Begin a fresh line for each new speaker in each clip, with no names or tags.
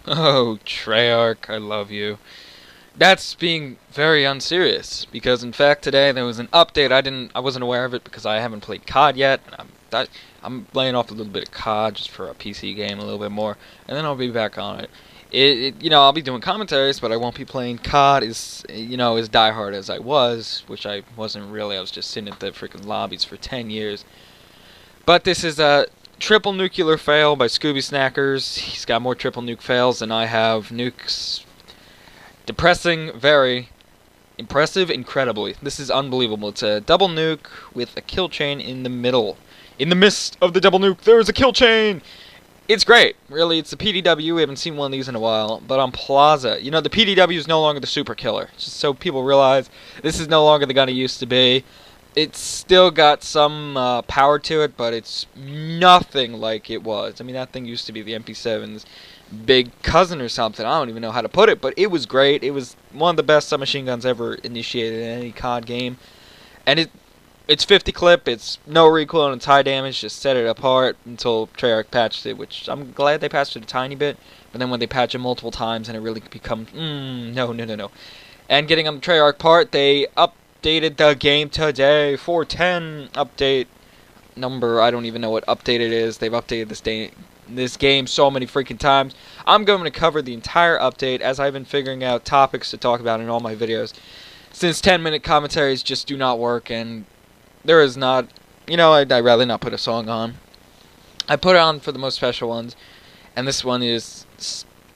Oh, Treyarch, I love you. That's being very unserious because, in fact, today there was an update. I wasn't aware of it because I haven't played COD yet. I'm laying off a little bit of COD just for a PC game, a little bit more, and then I'll be back on it. I'll be doing commentaries, but I won't be playing COD as diehard as I was, which I wasn't really. I was just sitting at the freaking lobbies for 10 years. But this is a triple nuclear fail by Scooby Snackers. He's got more triple nuke fails than I have. Nukes. Depressing, very. Impressive, incredibly. This is unbelievable. It's a double nuke with a kill chain in the middle. In the midst of the double nuke, there is a kill chain! It's great. Really, it's the PDW. We haven't seen one of these in a while. But on Plaza, the PDW is no longer the super killer. Just so people realize, this is no longer the gun it used to be. It's still got some power to it, but it's nothing like it was. I mean, that thing used to be the MP7's big cousin or something. I don't even know how to put it, but it was great. It was one of the best submachine guns ever initiated in any COD game. And it's 50 clip, it's no recoil, and it's high damage. Just set it apart until Treyarch patched it, which I'm glad they patched it a tiny bit. But then when they patch it multiple times, and it really becomes, no. And getting on the Treyarch part, they updated the game today. 410 update number. I don't even know what update it is. They've updated this game so many freaking times. I'm going to cover the entire update as I've been figuring out topics to talk about in all my videos. Since 10-minute commentaries just do not work, and there is not, I'd rather not put a song on. I put it on for the most special ones, and this one is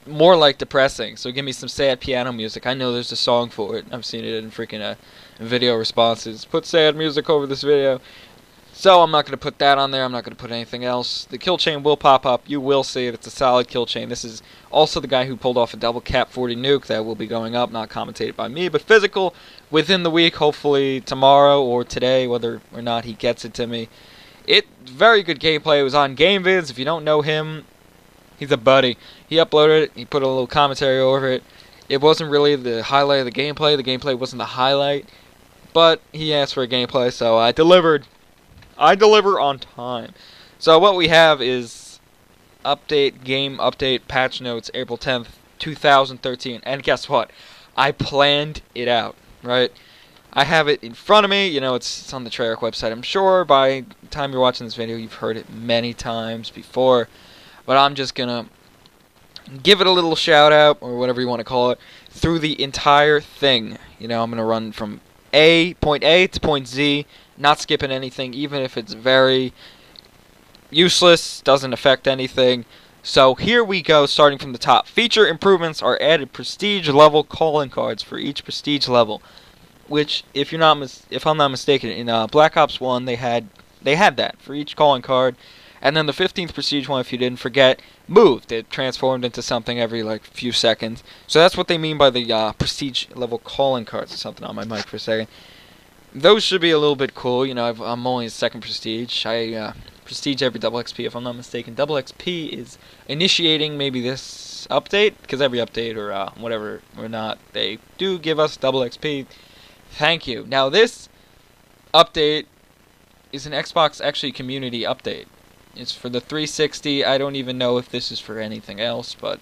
more like depressing, so give me some sad piano music. I know there's a song for it. I've seen it in freaking video responses. Put sad music over this video. So I'm not going to put that on there. I'm not going to put anything else. The kill chain will pop up. You will see it. It's a solid kill chain. This is also the guy who pulled off a double cap 40 nuke that will be going up, not commentated by me, but physical within the week, hopefully tomorrow or today, whether or not he gets it to me. Very good gameplay. It was on GameVids. If you don't know him, he's a buddy. He uploaded it. He put a little commentary over it. It wasn't really the highlight of the gameplay. The gameplay wasn't the highlight, but he asked for a gameplay, so I delivered. I deliver on time. So what we have is game update, patch notes, April 10th, 2013. And guess what? I planned it out, right? I have it in front of me. It's on the Treyarch website. I'm sure by the time you're watching this video, you've heard it many times before. But I'm just going to give it a little shout out, or whatever you want to call it, through the entire thing. I'm going to run from point A to point Z, not skipping anything, even if it's very useless, doesn't affect anything. So here we go, starting from the top. Feature improvements are added prestige level calling cards for each prestige level, which, if I'm not mistaken, in Black Ops 1 they had that for each calling card. And then the 15th prestige one, if you didn't forget, moved. It transformed into something every few seconds. So that's what they mean by the prestige level calling cards. Something on my mic for a second. Those should be a little bit cool. I'm only a second prestige. I prestige every double XP, if I'm not mistaken. Double XP is initiating maybe this update, because every update or whatever or not, they do give us double XP. Thank you. Now this update is an Xbox actually community update. It's for the 360. I don't even know if this is for anything else, but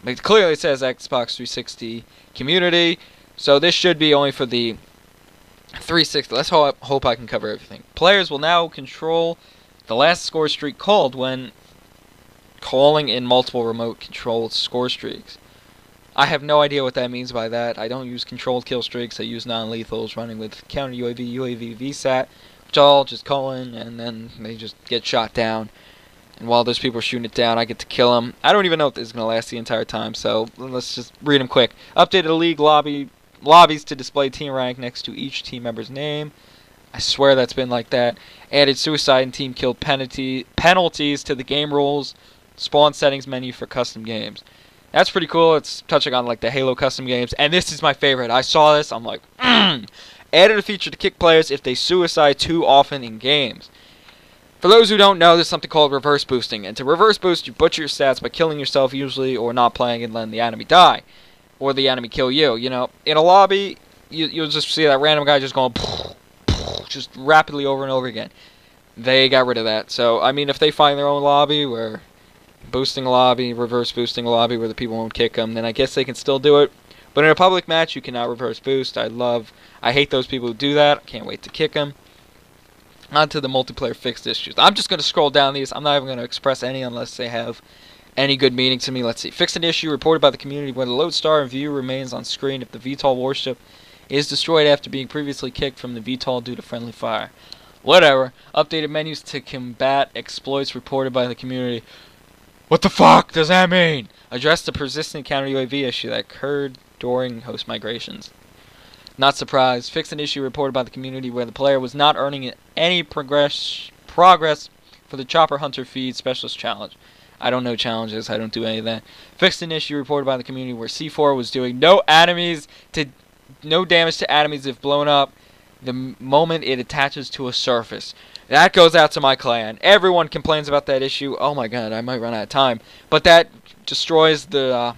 it clearly says Xbox 360 community. So this should be only for the 360. Let's hope I can cover everything. Players will now control the last score streak called when calling in multiple remote controlled score streaks. I have no idea what that means by that. I don't use controlled kill streaks. I use non-lethals running with counter UAV, VSAT, which I'll just call in, and then they just get shot down. And while those people are shooting it down, I get to kill them. I don't even know if this is going to last the entire time, so let's just read them quick. Updated the league lobbies to display team rank next to each team member's name. I swear that's been like that. Added suicide and team kill penalties to the game rules. Spawn settings menu for custom games. That's pretty cool. It's touching on the Halo custom games. And this is my favorite. I saw this. I'm like, Added a feature to kick players if they suicide too often in games. For those who don't know, there's something called reverse boosting. And to reverse boost, you butcher your stats by killing yourself usually, or not playing and letting the enemy die. Or the enemy kill you. In a lobby, you'll just see that random guy just going just rapidly over and over again. They got rid of that. So, I mean, if they find their own lobby where boosting a lobby, reverse boosting a lobby where the people won't kick them, then I guess they can still do it. But in a public match, you cannot reverse boost. I hate those people who do that. I can't wait to kick them. On to the multiplayer fixed issues. I'm just going to scroll down these. I'm not even going to express any unless they have any good meaning to me. Let's see. Fixed an issue reported by the community when the lodestar in view remains on screen if the VTOL warship is destroyed after being previously kicked from the VTOL due to friendly fire. Whatever. Updated menus to combat exploits reported by the community. What the fuck does that mean? Address the persistent counter UAV issue that occurred during host migrations. Not surprised. Fixed an issue reported by the community where the player was not earning any progress for the Chopper Hunter Feed Specialist Challenge. I don't know challenges. I don't do any of that. Fixed an issue reported by the community where C4 was doing no damage to enemies if blown up the moment it attaches to a surface. That goes out to my clan. Everyone complains about that issue. Oh my god, I might run out of time. But that destroys the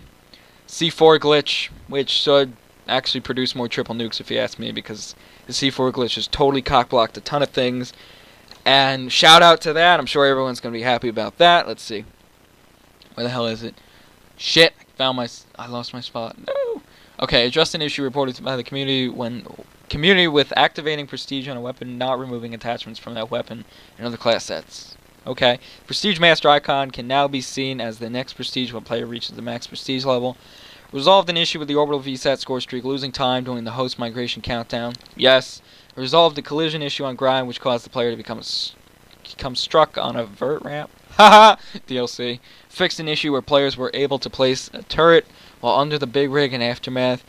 C4 glitch, which should actually produce more triple nukes if you ask me, because the C4 glitch has totally cockblocked a ton of things. And shout out to that. I'm sure everyone's going to be happy about that. Let's see. Where the hell is it? Shit. I lost my spot. No. Okay, addressed an issue reported by the community with activating prestige on a weapon, not removing attachments from that weapon and other class sets. Okay. Prestige master icon can now be seen as the next prestige when player reaches the max prestige level. Resolved an issue with the orbital VSAT score streak losing time during the host migration countdown. Yes. Resolved a collision issue on grind which caused the player to become struck on a vert ramp. Haha! DLC. Fixed an issue where players were able to place a turret while under the big rig in Aftermath.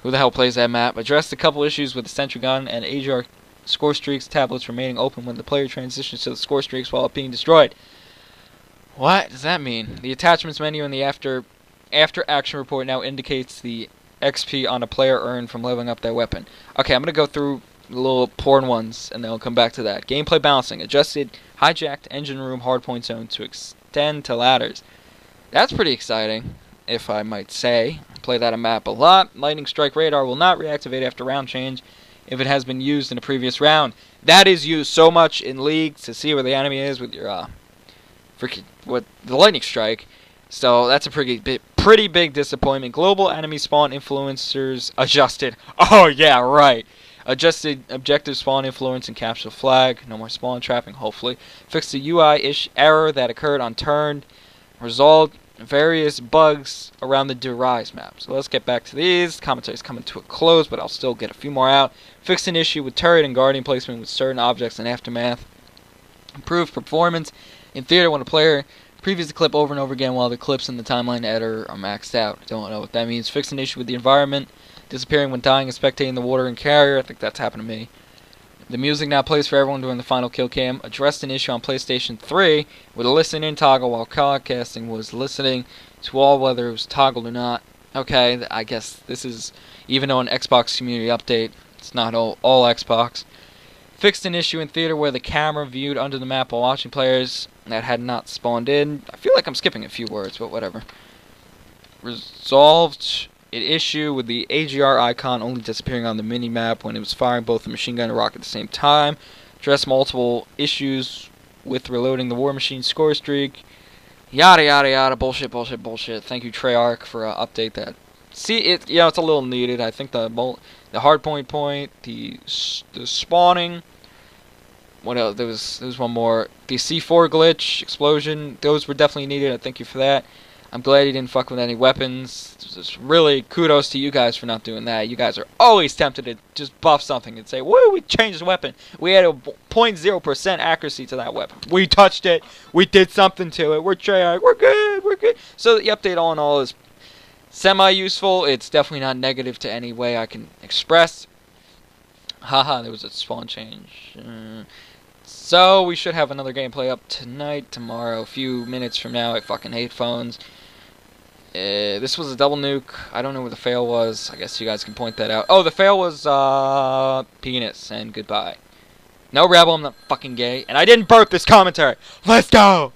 Who the hell plays that map? Addressed a couple issues with the sentry gun and AGR score streaks tablets remaining open when the player transitions to the score streaks while being destroyed. What does that mean? The attachments menu in the after action report now indicates the XP on a player earned from leveling up their weapon. Okay, I'm going to go through the little porn ones and then I'll come back to that. Gameplay balancing. Adjusted hijacked engine room hardpoint zone to extend to ladders. That's pretty exciting, if I might say. Play that on map a lot. Lightning strike radar will not reactivate after round change if it has been used in a previous round. That is used so much in League to see where the enemy is with your the lightning strike. So that's a pretty big disappointment. Global enemy spawn influencers adjusted. Oh yeah, right. Adjusted objective spawn influence and capture flag. No more spawn trapping, hopefully. Fixed the UI-ish error that occurred on turn. Resolved various bugs around the Derise map. So let's get back to these. Commentary's coming to a close, but I'll still get a few more out. Fixed an issue with turret and guardian placement with certain objects in Aftermath. Improved performance in theater when a player previews the clip over and over again while the clips in the timeline editor are maxed out. Don't know what that means. Fixed an issue with the environment disappearing when dying and spectating the water and carrier. I think that's happened to me. The music now plays for everyone during the final kill cam. Addressed an issue on PlayStation 3 with a listen-in toggle while podcasting was listening to all whether it was toggled or not. Okay, I guess this is, even though an Xbox community update, it's not all Xbox. Fixed an issue in theater where the camera viewed under the map while watching players that had not spawned in. I feel like I'm skipping a few words, but whatever. Resolved an issue with the AGR icon only disappearing on the mini-map when it was firing both the machine gun and rocket at the same time. Addressed multiple issues with reloading the War Machine score streak. Yada yada yada. Bullshit, bullshit, bullshit. Thank you, Treyarch, for update that. See, it's a little needed. I think the hardpoint the spawning. What else? There was one more. The C4 glitch explosion. Those were definitely needed. I thank you for that. I'm glad he didn't fuck with any weapons. Just really kudos to you guys for not doing that. You guys are always tempted to just buff something and say, woo, we changed the weapon. We had a 0.0% accuracy to that weapon. We touched it. We did something to it. We're Treyarch. We're good. We're good. So the update all in all is semi-useful. It's definitely not negative to any way I can express. Haha, there was a spawn change. So we should have another gameplay up tonight, tomorrow, a few minutes from now. I fucking hate phones. This was a double nuke. I don't know where the fail was. I guess you guys can point that out. Oh, the fail was penis and goodbye. No rebel, I'm not fucking gay. And I didn't burp this commentary. Let's go!